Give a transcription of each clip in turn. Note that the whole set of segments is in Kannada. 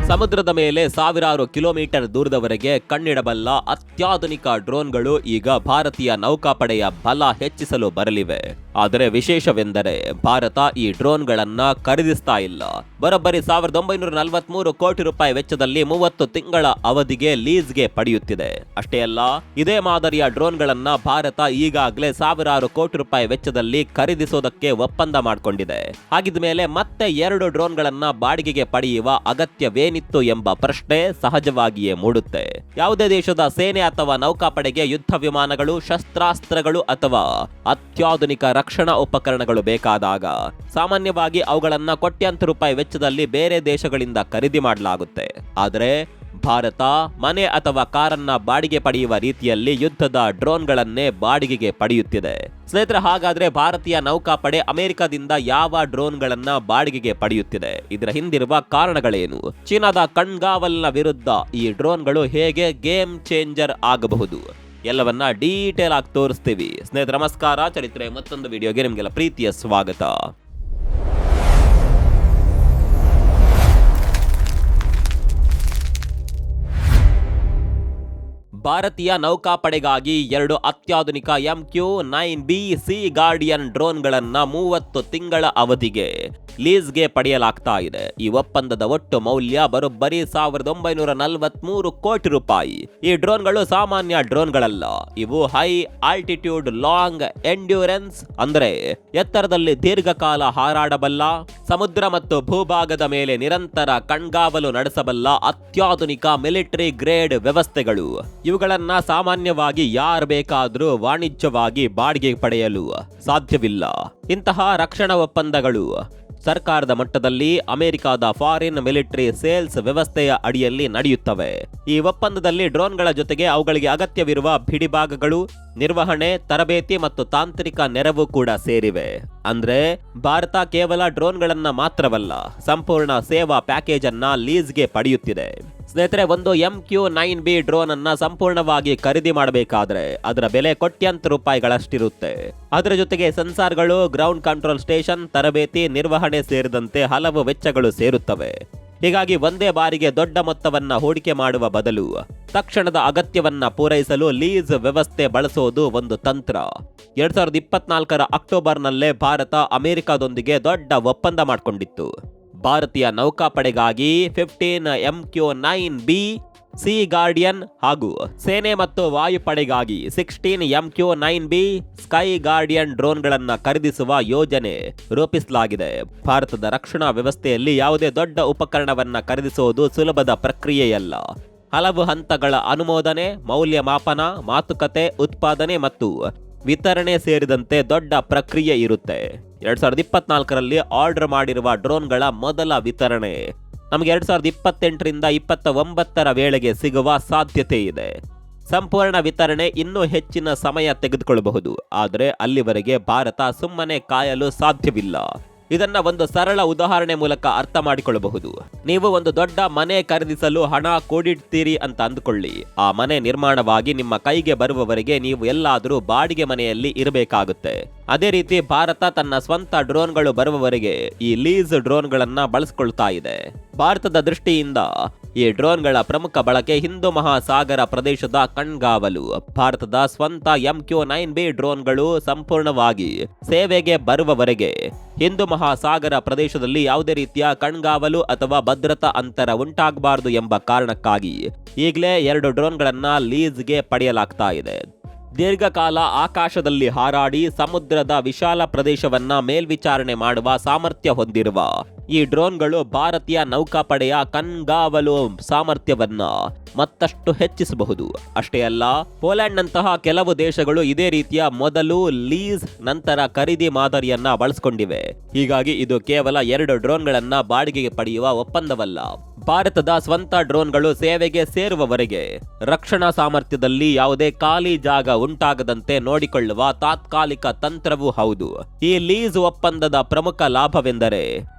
ಸಮುದ್ರದ ಮೇಲೆ ಸಾವಿರಾರು ಕಿಲೋಮೀಟರ್ ದೂರದವರೆಗೆ ಕಣ್ಣಿಡಬಲ್ಲ ಅತ್ಯಾಧುನಿಕ ಡ್ರೋನ್ಗಳು ಈಗ ಭಾರತೀಯ ನೌಕಾಪಡೆಯ ಬಲ ಹೆಚ್ಚಿಸಲು ಬರಲಿವೆ. ಆದರೆ ವಿಶೇಷವೆಂದರೆ ಭಾರತ ಈ ಡ್ರೋನ್ಗಳನ್ನ ಖರೀದಿಸ್ತಾ ಇಲ್ಲ. ಬರೋಬ್ಬರಿ 1943 ಕೋಟಿ ರೂಪಾಯಿ ವೆಚ್ಚದಲ್ಲಿ 30 ತಿಂಗಳ ಅವಧಿಗೆ ಲೀಸ್ಗೆ ಪಡೆಯುತ್ತಿದೆ. ಅಷ್ಟೇ ಅಲ್ಲ, ಇದೇ ಮಾದರಿಯ ಡ್ರೋನ್ಗಳನ್ನ ಭಾರತ ಈಗಾಗಲೇ ಸಾವಿರಾರು ಕೋಟಿ ರೂಪಾಯಿ ವೆಚ್ಚದಲ್ಲಿ ಖರೀದಿಸೋದಕ್ಕೆ ಒಪ್ಪಂದ ಮಾಡಿಕೊಂಡಿದೆ. ಹಾಗಿದ ಮೇಲೆ ಮತ್ತೆ 2 ಡ್ರೋನ್ಗಳನ್ನ ಬಾಡಿಗೆಗೆ ಪಡೆಯುವ ಅಗತ್ಯವೇನಿತ್ತು ಎಂಬ ಪ್ರಶ್ನೆ ಸಹಜವಾಗಿಯೇ ಮೂಡುತ್ತೆ. ಯಾವುದೇ ದೇಶದ ಸೇನೆ ಅಥವಾ ನೌಕಾಪಡೆಗೆ ಯುದ್ಧ ವಿಮಾನಗಳು, ಶಸ್ತ್ರಾಸ್ತ್ರಗಳು ಅಥವಾ ಅತ್ಯಾಧುನಿಕ ರಕ್ಷಣಾ ಉಪಕರಣಗಳು ಬೇಕಾದಾಗ ಸಾಮಾನ್ಯವಾಗಿ ಅವುಗಳನ್ನ ಕೋಟ್ಯಾಂತರ ರೂಪಾಯಿ ವೆಚ್ಚದಲ್ಲಿ ಬೇರೆ ದೇಶಗಳಿಂದ ಖರೀದಿ ಮಾಡಲಾಗುತ್ತೆ. ಆದರೆ ಭಾರತ ಮನೆ ಅಥವಾ ಕಾರನ್ನ ಬಾಡಿಗೆ ಪಡೆಯುವ ರೀತಿಯಲ್ಲಿ ಯುದ್ಧದ ಡ್ರೋನ್ಗಳನ್ನೇ ಬಾಡಿಗೆಗೆ ಪಡೆಯುತ್ತಿದೆ. ಸ್ನೇಹಿತರೆ, ಹಾಗಾದ್ರೆ ಭಾರತೀಯ ನೌಕಾಪಡೆ ಅಮೆರಿಕದಿಂದ ಯಾವ ಡ್ರೋನ್ಗಳನ್ನ ಬಾಡಿಗೆಗೆ ಪಡೆಯುತ್ತಿದೆ? ಇದರ ಹಿಂದಿರುವ ಕಾರಣಗಳೇನು? ಚೀನಾದ ಕಣ್ಗಾವಲ್ನ ವಿರುದ್ಧ ಈ ಡ್ರೋನ್ಗಳು ಹೇಗೆ ಗೇಮ್ ಚೇಂಜರ್ ಆಗಬಹುದು? ಎಲ್ಲವನ್ನ ಡೀಟೇಲ್ ಆಗಿ ತೋರಿಸ್ತೀವಿ. ಸ್ನೇಹಿತರೆ ನಮಸ್ಕಾರ, ಚರಿತ್ರೆ ಮತ್ತೊಂದು ವಿಡಿಯೋಗೆ ನಿಮಗೆಲ್ಲ ಪ್ರೀತಿಯ ಸ್ವಾಗತ. ಭಾರತೀಯ ನೌಕಾಪಡೆಗಾಗಿ 2 ಅತ್ಯಾಧುನಿಕ MQ-9B ಸಿ ಗಾರ್ಡಿಯನ್ ಡ್ರೋನ್ಗಳನ್ನ 30 ತಿಂಗಳ ಅವಧಿಗೆ ಲೀಸ್ಗೆ ಪಡೆಯಲಾಗ್ತಾ ಇದೆ. ಈ ಒಪ್ಪಂದದ ಒಟ್ಟು ಮೌಲ್ಯ ಬರೋಬ್ಬರಿ 1943 ಕೋಟಿ ರೂಪಾಯಿ. ಈ ಡ್ರೋನ್ಗಳು ಸಾಮಾನ್ಯ ಡ್ರೋನ್ಗಳಲ್ಲ. ಇವು ಹೈ ಆಲ್ಟಿಟ್ಯೂಡ್ ಲಾಂಗ್ ಎಂಡ್ಯೂರೆನ್ಸ್, ಅಂದ್ರೆ ಎತ್ತರದಲ್ಲಿ ದೀರ್ಘಕಾಲ ಹಾರಾಡಬಲ್ಲ, ಸಮುದ್ರ ಮತ್ತು ಭೂಭಾಗದ ಮೇಲೆ ನಿರಂತರ ಕಣ್ಗಾವಲು ನಡೆಸಬಲ್ಲ ಅತ್ಯಾಧುನಿಕ ಮಿಲಿಟರಿ ಗ್ರೇಡ್ ವ್ಯವಸ್ಥೆಗಳು. ಇವುಗಳನ್ನ ಸಾಮಾನ್ಯವಾಗಿ ಯಾರು ಬೇಕಾದರೂ ವಾಣಿಜ್ಯವಾಗಿ ಬಾಡಿಗೆ ಪಡೆಯಲು ಸಾಧ್ಯವಿಲ್ಲ. ಇಂತಹ ರಕ್ಷಣಾ ಒಪ್ಪಂದಗಳು ಸರ್ಕಾರದ ಮಟ್ಟದಲ್ಲಿ ಅಮೆರಿಕದ ಫಾರಿನ್ ಮಿಲಿಟರಿ ಸೇಲ್ಸ್ ವ್ಯವಸ್ಥೆಯ ಅಡಿಯಲ್ಲಿ ನಡೆಯುತ್ತವೆ. ಈ ಒಪ್ಪಂದದಲ್ಲಿ ಡ್ರೋನ್ಗಳ ಜೊತೆಗೆ ಅವುಗಳಿಗೆ ಅಗತ್ಯವಿರುವ ಬಿಡಿಭಾಗಗಳು, ನಿರ್ವಹಣೆ, ತರಬೇತಿ ಮತ್ತು ತಾಂತ್ರಿಕ ನೆರವು ಕೂಡ ಸೇರಿವೆ. ಅಂದ್ರೆ ಭಾರತ ಕೇವಲ ಡ್ರೋನ್ಗಳನ್ನ ಮಾತ್ರವಲ್ಲ, ಸಂಪೂರ್ಣ ಸೇವಾ ಪ್ಯಾಕೇಜ್ ಅನ್ನ ಲೀಸ್ಗೆ ಪಡೆಯುತ್ತಿದೆ. ಸ್ನೇಹಿತರೆ, ಒಂದು MQ-9B ಡ್ರೋನ್ ಅನ್ನ ಸಂಪೂರ್ಣವಾಗಿ ಖರೀದಿ ಮಾಡಬೇಕಾದ್ರೆ ಅದರ ಬೆಲೆ ಕೋಟ್ಯಾಂತರ ರೂಪಾಯಿಗಳಷ್ಟಿರುತ್ತೆ. ಅದರ ಜೊತೆಗೆ ಸೆನ್ಸಾರ್ಗಳು, ಗ್ರೌಂಡ್ ಕಂಟ್ರೋಲ್ ಸ್ಟೇಷನ್, ತರಬೇತಿ, ನಿರ್ವಹಣೆ ಸೇರಿದಂತೆ ಹಲವು ವೆಚ್ಚಗಳು ಸೇರುತ್ತವೆ. ಹೀಗಾಗಿ ಒಂದೇ ಬಾರಿಗೆ ದೊಡ್ಡ ಮೊತ್ತವನ್ನ ಹೂಡಿಕೆ ಮಾಡುವ ಬದಲು ತಕ್ಷಣದ ಅಗತ್ಯವನ್ನ ಪೂರೈಸಲು ಲೀಸ್ ವ್ಯವಸ್ಥೆ ಬಳಸೋದು ಒಂದು ತಂತ್ರ. 2024ರ ಅಕ್ಟೋಬರ್ನಲ್ಲೇ ಭಾರತ ಅಮೆರಿಕದೊಂದಿಗೆ ದೊಡ್ಡ ಒಪ್ಪಂದ ಮಾಡಿಕೊಂಡಿತ್ತು. ಭಾರತೀಯ ನೌಕಾಪಡೆಗಾಗಿ 15 MQ-9B ಸಿ ಗಾರ್ಡಿಯನ್ ಹಾಗೂ ಸೇನೆ ಮತ್ತು ವಾಯುಪಡೆಗಾಗಿ 16 MQ-9B ಸ್ಕೈ ಗಾರ್ಡಿಯನ್ ಡ್ರೋನ್ಗಳನ್ನ ಖರೀದಿಸುವ ಯೋಜನೆ ರೂಪಿಸಲಾಗಿದೆ. ಭಾರತದ ರಕ್ಷಣಾ ವ್ಯವಸ್ಥೆಯಲ್ಲಿ ಯಾವುದೇ ದೊಡ್ಡ ಉಪಕರಣವನ್ನ ಖರೀದಿಸುವುದು ಸುಲಭದ ಪ್ರಕ್ರಿಯೆಯಲ್ಲ. ಹಲವು ಹಂತಗಳ ಅನುಮೋದನೆ, ಮೌಲ್ಯಮಾಪನ, ಮಾತುಕತೆ, ಉತ್ಪಾದನೆ ಮತ್ತು ವಿತರಣೆ ಸೇರಿದಂತೆ ದೊಡ್ಡ ಪ್ರಕ್ರಿಯೆ ಇರುತ್ತೆ. 2024ರಲ್ಲಿ ಆರ್ಡರ್ ಮಾಡಿರುವ ಡ್ರೋನ್ಗಳ ಮೊದಲ ವಿತರಣೆ ನಮಗೆ 2028ರಿಂದ 29ರ ವೇಳೆಗೆ ಸಿಗುವ ಸಾಧ್ಯತೆ ಇದೆ. ಸಂಪೂರ್ಣ ವಿತರಣೆ ಇನ್ನೂ ಹೆಚ್ಚಿನ ಸಮಯ ತೆಗೆದುಕೊಳ್ಳಬಹುದು. ಆದರೆ ಅಲ್ಲಿವರೆಗೆ ಭಾರತ ಸುಮ್ಮನೆ ಕಾಯಲು ಸಾಧ್ಯವಿಲ್ಲ. ಇದನ್ನ ಒಂದು ಸರಳ ಉದಾಹರಣೆ ಮೂಲಕ ಅರ್ಥ ಮಾಡಿಕೊಳ್ಳಬಹುದು. ನೀವು ಒಂದು ದೊಡ್ಡ ಮನೆ ಖರೀದಿಸಲು ಹಣ ಕೂಡಿಡ್ತೀರಿ ಅಂತ ಅಂದುಕೊಳ್ಳಿ. ಆ ಮನೆ ನಿರ್ಮಾಣವಾಗಿ ನಿಮ್ಮ ಕೈಗೆ ಬರುವವರೆಗೆ ನೀವು ಎಲ್ಲಾದರೂ ಬಾಡಿಗೆ ಮನೆಯಲ್ಲಿ ಇರಬೇಕಾಗುತ್ತೆ. ಅದೇ ರೀತಿ ಭಾರತ ತನ್ನ ಸ್ವಂತ ಡ್ರೋನ್ಗಳು ಬರುವವರೆಗೆ ಈ ಲೀಸ್ ಡ್ರೋನ್ಗಳನ್ನ ಬಳಸಿಕೊಳ್ತಾ ಇದೆ. ಭಾರತದ ದೃಷ್ಟಿಯಿಂದ ಈ ಡ್ರೋನ್ಗಳ ಪ್ರಮುಖ ಬಳಕೆ ಹಿಂದೂ ಮಹಾಸಾಗರ ಪ್ರದೇಶದ ಕಣ್ಗಾವಲು. ಭಾರತದ ಸ್ವಂತ MQ-9B ಡ್ರೋನ್ಗಳು ಸಂಪೂರ್ಣವಾಗಿ ಸೇವೆಗೆ ಬರುವವರೆಗೆ ಹಿಂದೂ ಮಹಾಸಾಗರ ಪ್ರದೇಶದಲ್ಲಿ ಯಾವುದೇ ರೀತಿಯ ಕಣ್ಗಾವಲು ಅಥವಾ ಭದ್ರತಾ ಅಂತರ ಉಂಟಾಗಬಾರದು ಎಂಬ ಕಾರಣಕ್ಕಾಗಿ ಈಗಲೇ 2 ಡ್ರೋನ್ಗಳನ್ನ ಲೀಸ್ಗೆ ಪಡೆಯಲಾಗ್ತಾ ಇದೆ. ದೀರ್ಘಕಾಲ ಆಕಾಶದಲ್ಲಿ ಹಾರಾಡಿ ಸಮುದ್ರದ ವಿಶಾಲ ಪ್ರದೇಶವನ್ನ ಮೇಲ್ವಿಚಾರಣೆ ಮಾಡುವ ಸಾಮರ್ಥ್ಯ ಹೊಂದಿರುವ ಈ ಡ್ರೋನ್ಗಳು ಭಾರತೀಯ ನೌಕಾಪಡೆಯ ಕಣ್ಗಾವಲು ಸಾಮರ್ಥ್ಯವನ್ನ ಮತ್ತಷ್ಟು ಹೆಚ್ಚಿಸಬಹುದು. ಅಷ್ಟೇ ಅಲ್ಲ, ಪೋಲೆಂಡ್ನಂತಹ ಕೆಲವು ದೇಶಗಳು ಇದೇ ರೀತಿಯ ಮೊದಲು ಲೀಸ್ ನಂತರ ಖರೀದಿ ಮಾದರಿಯನ್ನ ಬಳಸಿಕೊಂಡಿವೆ. ಹೀಗಾಗಿ ಇದು ಕೇವಲ 2 ಡ್ರೋನ್ಗಳನ್ನ ಬಾಡಿಗೆಗೆ ಪಡೆಯುವ ಒಪ್ಪಂದವಲ್ಲ. ಭಾರತದ ಸ್ವಂತ ಡ್ರೋನ್ಗಳು ಸೇವೆಗೆ ಸೇರುವವರೆಗೆ ರಕ್ಷಣಾ ಸಾಮರ್ಥ್ಯದಲ್ಲಿ ಯಾವುದೇ ಖಾಲಿ ಜಾಗ ಉಂಟಾಗದಂತೆ ನೋಡಿಕೊಳ್ಳುವ ತಾತ್ಕಾಲಿಕ ತಂತ್ರವೂ ಹೌದು. ಈ ಲೀಸ್ ಒಪ್ಪಂದದ ಪ್ರಮುಖ ಲಾಭವೆಂದರೆ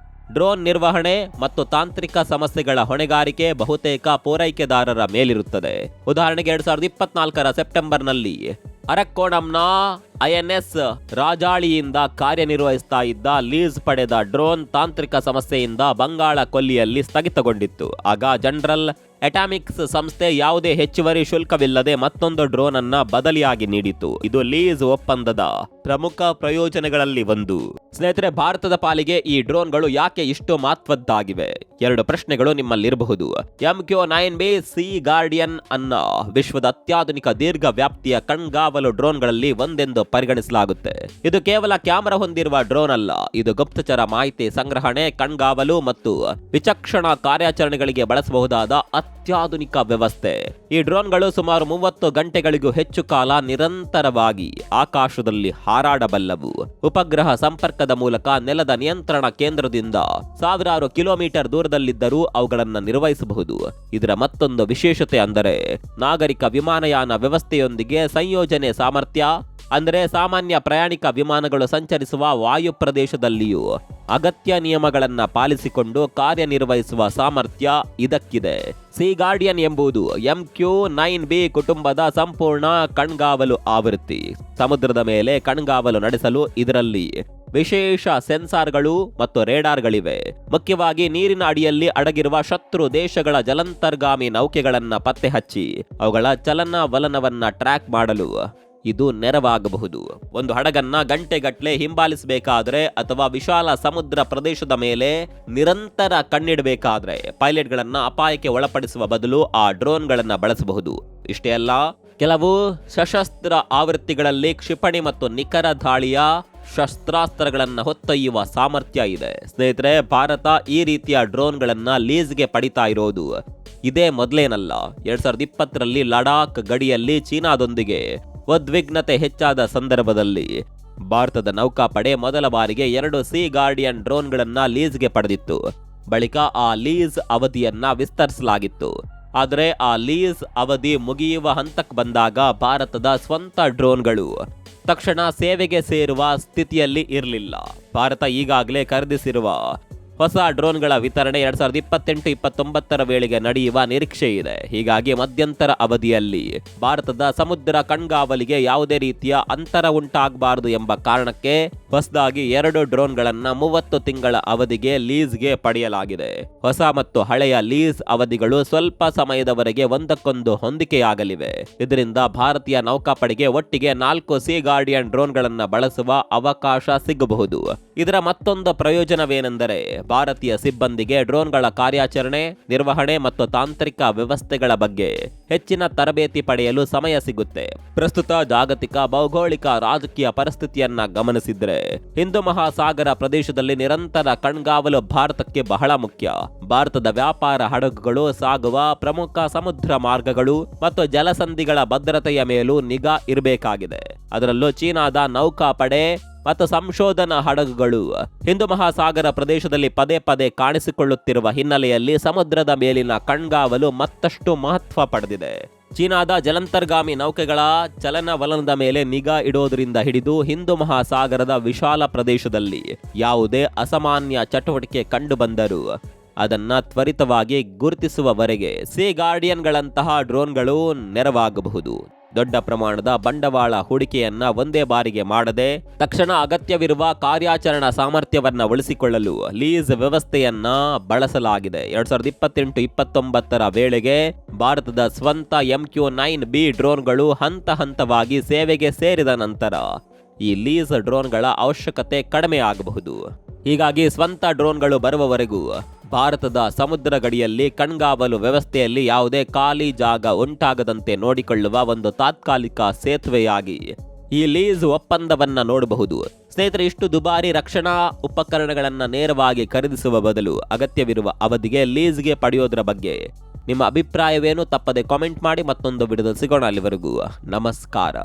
ಡ್ರೋನ್ ನಿರ್ವಹಣೆ ಮತ್ತು ತಾಂತ್ರಿಕ ಸಮಸ್ಯೆಗಳ ಹೊಣೆಗಾರಿಕೆ ಬಹುತೇಕ ಪೂರೈಕೆದಾರರ ಮೇಲಿರುತ್ತದೆ. ಉದಾಹರಣೆಗೆ 2024ರ ಸೆಪ್ಟೆಂಬರ್ನಲ್ಲಿ ಅರಕ್ಕೋಣಂನ INS ರಾಜಾಳಿಯಿಂದ ಕಾರ್ಯನಿರ್ವಹಿಸ್ತಾ ಇದ್ದ ಲೀಸ್ ಪಡೆದ ಡ್ರೋನ್ ತಾಂತ್ರಿಕ ಸಮಸ್ಯೆಯಿಂದ ಬಂಗಾಳ ಕೊಲ್ಲಿಯಲ್ಲಿ ಸ್ಥಗಿತಗೊಂಡಿತ್ತು. ಆಗ ಜನರಲ್ ಅಟಾಮಿಕ್ಸ್ ಸಂಸ್ಥೆ ಯಾವುದೇ ಹೆಚ್ಚುವರಿ ಶುಲ್ಕವಿಲ್ಲದೆ ಮತ್ತೊಂದು ಡ್ರೋನ್ ಅನ್ನ ಬದಲಿಯಾಗಿ ನೀಡಿತು. ಇದು ಲೀಸ್ ಒಪ್ಪಂದದ ಪ್ರಮುಖ ಪ್ರಯೋಜನಗಳಲ್ಲಿ ಒಂದು. ಸ್ನೇಹಿತರೆ, ಭಾರತದ ಪಾಲಿಗೆ ಈ ಡ್ರೋನ್ಗಳು ಯಾಕೆ ಇಷ್ಟು ಮಹತ್ವದ್ದಾಗಿವೆ? 2 ಪ್ರಶ್ನೆಗಳು ನಿಮ್ಮಲ್ಲಿರಬಹುದು. MQ-9B ಸಿ ಗಾರ್ಡಿಯನ್ ಅನ್ನ ವಿಶ್ವದ ಅತ್ಯಾಧುನಿಕ ದೀರ್ಘ ವ್ಯಾಪ್ತಿಯ ಕಣ್ಗಾವಲು ಡ್ರೋನ್ಗಳಲ್ಲಿ ಒಂದೆಂದು ಪರಿಗಣಿಸಲಾಗುತ್ತೆ. ಇದು ಕೇವಲ ಕ್ಯಾಮೆರಾ ಹೊಂದಿರುವ ಡ್ರೋನ್ ಅಲ್ಲ, ಇದು ಗುಪ್ತಚರ ಮಾಹಿತಿ ಸಂಗ್ರಹಣೆ, ಕಣ್ಗಾವಲು ಮತ್ತು ವಿಚಕ್ಷಣಾ ಕಾರ್ಯಾಚರಣೆಗಳಿಗೆ ಬಳಸಬಹುದಾದ ಅತ್ಯಾಧುನಿಕ ವ್ಯವಸ್ಥೆ. ಈ ಡ್ರೋನ್ಗಳು ಸುಮಾರು 30 ಗಂಟೆಗಳಿಗೂ ಹೆಚ್ಚು ಕಾಲ ನಿರಂತರವಾಗಿ ಆಕಾಶದಲ್ಲಿ ಹಾರಾಡಬಲ್ಲವು. ಉಪಗ್ರಹ ಸಂಪರ್ಕದ ಮೂಲಕ ನೆಲದ ನಿಯಂತ್ರಣ ಕೇಂದ್ರದಿಂದ ಸಾವಿರಾರು ಕಿಲೋಮೀಟರ್ ದೂರದಲ್ಲಿದ್ದರೂ ಅವುಗಳನ್ನು ನಿರ್ವಹಿಸಬಹುದು. ಇದರ ಮತ್ತೊಂದು ವಿಶೇಷತೆ ಅಂದರೆ ನಾಗರಿಕ ವಿಮಾನಯಾನ ವ್ಯವಸ್ಥೆಯೊಂದಿಗೆ ಸಂಯೋಜನೆ ಸಾಮರ್ಥ್ಯ. ಅಂದರೆ ಸಾಮಾನ್ಯ ಪ್ರಯಾಣಿಕ ವಿಮಾನಗಳು ಸಂಚರಿಸುವ ವಾಯು ಪ್ರದೇಶದಲ್ಲಿಯೂ ಅಗತ್ಯ ನಿಯಮಗಳನ್ನು ಪಾಲಿಸಿಕೊಂಡು ಕಾರ್ಯನಿರ್ವಹಿಸುವ ಸಾಮರ್ಥ್ಯ ಇದಕ್ಕಿದೆ. ಸಿ ಗಾರ್ಡಿಯನ್ ಎಂಬುದು MQ-9B ಕುಟುಂಬದ ಸಂಪೂರ್ಣ ಕಣ್ಗಾವಲು ಆವೃತ್ತಿ. ಸಮುದ್ರದ ಮೇಲೆ ಕಣ್ಗಾವಲು ನಡೆಸಲು ಇದರಲ್ಲಿ ವಿಶೇಷ ಸೆನ್ಸಾರ್ಗಳು ಮತ್ತು ರೇಡಾರ್ಗಳಿವೆ. ಮುಖ್ಯವಾಗಿ ನೀರಿನ ಅಡಿಯಲ್ಲಿ ಅಡಗಿರುವ ಶತ್ರು ದೇಶಗಳ ಜಲಾಂತರ್ಗಾಮಿ ನೌಕೆಗಳನ್ನು ಪತ್ತೆ ಹಚ್ಚಿ ಅವುಗಳ ಚಲನವಲನವನ್ನ ಟ್ರ್ಯಾಕ್ ಮಾಡಲು ಇದು ನೆರವಾಗಬಹುದು. ಒಂದು ಹಡಗನ್ನ ಗಂಟೆಗಟ್ಟಲೆ ಹಿಂಬಾಲಿಸಬೇಕಾದ್ರೆ ಅಥವಾ ವಿಶಾಲ ಸಮುದ್ರ ಪ್ರದೇಶದ ಮೇಲೆ ನಿರಂತರ ಕಣ್ಣಿಡಬೇಕಾದ್ರೆ ಪೈಲಟ್ಗಳನ್ನ ಅಪಾಯಕ್ಕೆ ಒಳಪಡಿಸುವ ಬದಲು ಆ ಡ್ರೋನ್ಗಳನ್ನ ಬಳಸಬಹುದು. ಇಷ್ಟೇ ಅಲ್ಲ, ಕೆಲವು ಸಶಸ್ತ್ರ ಆವೃತ್ತಿಗಳಲ್ಲಿ ಕ್ಷಿಪಣಿ ಮತ್ತು ನಿಖರ ದಾಳಿಯ ಶಸ್ತ್ರಾಸ್ತ್ರಗಳನ್ನು ಹೊತ್ತೊಯ್ಯುವ ಸಾಮರ್ಥ್ಯ ಇದೆ. ಸ್ನೇಹಿತರೆ, ಭಾರತ ಈ ರೀತಿಯ ಡ್ರೋನ್ಗಳನ್ನ ಲೀಸ್ಗೆ ಪಡಿತಾ ಇರೋದು ಇದೇ ಮೊದಲೇನಲ್ಲ. 2020ರಲ್ಲಿ ಲಡಾಖ್ ಗಡಿಯಲ್ಲಿ ಚೀನಾದೊಂದಿಗೆ ಉದ್ವಿಗ್ನತೆ ಹೆಚ್ಚಾದ ಸಂದರ್ಭದಲ್ಲಿ ಭಾರತದ ನೌಕಾಪಡೆ ಮೊದಲ ಬಾರಿಗೆ 2 ಸಿ ಗಾರ್ಡಿಯನ್ ಡ್ರೋನ್ಗಳನ್ನ ಲೀಸ್ಗೆ ಪಡೆದಿತ್ತು. ಬಳಿಕ ಆ ಲೀಸ್ ಅವಧಿಯನ್ನ ವಿಸ್ತರಿಸಲಾಗಿತ್ತು. ಆದರೆ ಆ ಲೀಸ್ ಅವಧಿ ಮುಗಿಯುವ ಹಂತಕ್ಕೆ ಬಂದಾಗ ಭಾರತದ ಸ್ವಂತ ಡ್ರೋನ್ಗಳು ತಕ್ಷಣ ಸೇವೆಗೆ ಸೇರುವ ಸ್ಥಿತಿಯಲ್ಲಿ ಇರಲಿಲ್ಲ. ಭಾರತ ಈಗಾಗಲೇ ಖರೀದಿಸಿರುವ ಹೊಸ ಡ್ರೋನ್ಗಳ ವಿತರಣೆ 2028-29 ವೇಳೆಗೆ ನಡೆಯುವ ನಿರೀಕ್ಷೆ ಇದೆ. ಹೀಗಾಗಿ ಮಧ್ಯಂತರ ಅವಧಿಯಲ್ಲಿ ಭಾರತದ ಸಮುದ್ರ ಕಣ್ಗಾವಲಿಗೆ ಯಾವುದೇ ರೀತಿಯ ಅಂತರ ಉಂಟಾಗಬಾರದು ಎಂಬ ಕಾರಣಕ್ಕೆ ಹೊಸದಾಗಿ 2 ಡ್ರೋನ್ಗಳನ್ನ 30 ತಿಂಗಳ ಅವಧಿಗೆ ಲೀಸ್ಗೆ ಪಡೆಯಲಾಗಿದೆ. ಹೊಸ ಮತ್ತು ಹಳೆಯ ಲೀಸ್ ಅವಧಿಗಳು ಸ್ವಲ್ಪ ಸಮಯದವರೆಗೆ ಒಂದಕ್ಕೊಂದು ಹೊಂದಿಕೆಯಾಗಲಿವೆ. ಇದರಿಂದ ಭಾರತೀಯ ನೌಕಾಪಡೆಗೆ ಒಟ್ಟಿಗೆ 4 ಸಿ ಗಾರ್ಡಿಯನ್ ಡ್ರೋನ್ಗಳನ್ನ ಬಳಸುವ ಅವಕಾಶ ಸಿಗಬಹುದು. ಇದರ ಮತ್ತೊಂದು ಪ್ರಯೋಜನವೇನೆಂದರೆ ಭಾರತೀಯ ಸಿಬ್ಬಂದಿಗೆ ಡ್ರೋನ್ಗಳ ಕಾರ್ಯಾಚರಣೆ, ನಿರ್ವಹಣೆ ಮತ್ತು ತಾಂತ್ರಿಕ ವ್ಯವಸ್ಥೆಗಳ ಬಗ್ಗೆ ಹೆಚ್ಚಿನ ತರಬೇತಿ ಪಡೆಯಲು ಸಮಯ ಸಿಗುತ್ತೆ. ಪ್ರಸ್ತುತ ಜಾಗತಿಕ ಭೌಗೋಳಿಕ ರಾಜಕೀಯ ಪರಿಸ್ಥಿತಿಯನ್ನ ಗಮನಿಸಿದ್ರೆ ಹಿಂದೂ ಮಹಾಸಾಗರ ಪ್ರದೇಶದಲ್ಲಿ ನಿರಂತರ ಕಣ್ಗಾವಲು ಭಾರತಕ್ಕೆ ಬಹಳ ಮುಖ್ಯ. ಭಾರತದ ವ್ಯಾಪಾರ ಹಡಗುಗಳು ಸಾಗುವ ಪ್ರಮುಖ ಸಮುದ್ರ ಮಾರ್ಗಗಳು ಮತ್ತು ಜಲಸಂಧಿಗಳ ಭದ್ರತೆಯ ಮೇಲೂ ನಿಗಾ ಇರಬೇಕಾಗಿದೆ. ಅದರಲ್ಲೂ ಚೀನಾದ ನೌಕಾಪಡೆ ಮತ್ತು ಸಂಶೋಧನಾ ಹಡಗುಗಳು ಹಿಂದೂ ಮಹಾಸಾಗರ ಪ್ರದೇಶದಲ್ಲಿ ಪದೇ ಪದೇ ಕಾಣಿಸಿಕೊಳ್ಳುತ್ತಿರುವ ಹಿನ್ನೆಲೆಯಲ್ಲಿ ಸಮುದ್ರದ ಮೇಲಿನ ಕಣ್ಗಾವಲು ಮತ್ತಷ್ಟು ಮಹತ್ವ ಪಡೆದಿದೆ. ಚೀನಾದ ಜಲಾಂತರ್ಗಾಮಿ ನೌಕೆಗಳ ಚಲನವಲನದ ಮೇಲೆ ನಿಗಾ ಇಡೋದ್ರಿಂದ ಹಿಡಿದು ಹಿಂದೂ ಮಹಾಸಾಗರದ ವಿಶಾಲ ಪ್ರದೇಶದಲ್ಲಿ ಯಾವುದೇ ಅಸಾಮಾನ್ಯ ಚಟುವಟಿಕೆ ಕಂಡು ಬಂದರೂ ಅದನ್ನ ತ್ವರಿತವಾಗಿ ಗುರುತಿಸುವವರೆಗೆ ಸಿ ಗಾರ್ಡಿಯನ್ಗಳಂತಹ ಡ್ರೋನ್ಗಳು ನೆರವಾಗಬಹುದು. ದೊಡ್ಡ ಪ್ರಮಾಣದ ಬಂಡವಾಳ ಹೂಡಿಕೆಯನ್ನ ಒಂದೇ ಬಾರಿಗೆ ಮಾಡದೆ ತಕ್ಷಣ ಅಗತ್ಯವಿರುವ ಕಾರ್ಯಾಚರಣಾ ಸಾಮರ್ಥ್ಯವನ್ನ ಉಳಿಸಿಕೊಳ್ಳಲು ಲೀಸ್ ವ್ಯವಸ್ಥೆಯನ್ನ ಬಳಸಲಾಗಿದೆ. 2028-29 ವೇಳೆಗೆ ಭಾರತದ ಸ್ವಂತ MQ-9B ಡ್ರೋನ್ಗಳು ಹಂತ ಹಂತವಾಗಿ ಸೇವೆಗೆ ಸೇರಿದ ನಂತರ ಈ ಲೀಸ್ ಡ್ರೋನ್ಗಳ ಅವಶ್ಯಕತೆ ಕಡಿಮೆ ಆಗಬಹುದು. ಹೀಗಾಗಿ ಸ್ವಂತ ಡ್ರೋನ್ಗಳು ಬರುವವರೆಗೂ ಭಾರತದ ಸಮುದ್ರ ಗಡಿಯಲ್ಲಿ ಕಣ್ಗಾವಲು ವ್ಯವಸ್ಥೆಯಲ್ಲಿ ಯಾವುದೇ ಖಾಲಿ ಜಾಗ ಉಂಟಾಗದಂತೆ ನೋಡಿಕೊಳ್ಳುವ ಒಂದು ತಾತ್ಕಾಲಿಕ ಸೇತುವೆಯಾಗಿ ಈ ಲೀಸ್ ಒಪ್ಪಂದವನ್ನ ನೋಡಬಹುದು. ಸ್ನೇಹಿತರೆ, ಇಷ್ಟು ದುಬಾರಿ ರಕ್ಷಣಾ ಉಪಕರಣಗಳನ್ನ ನೇರವಾಗಿ ಖರೀದಿಸುವ ಬದಲು ಅಗತ್ಯವಿರುವ ಅವಧಿಗೆ ಲೀಸ್ಗೆ ಪಡೆಯೋದ್ರ ಬಗ್ಗೆ ನಿಮ್ಮ ಅಭಿಪ್ರಾಯವೇನು? ತಪ್ಪದೆ ಕಾಮೆಂಟ್ ಮಾಡಿ. ಮತ್ತೊಂದು ವಿಡಿಯೋದಲ್ಲಿ ಸಿಗೋಣ. ಅಲ್ಲಿವರೆಗೂ ನಮಸ್ಕಾರ.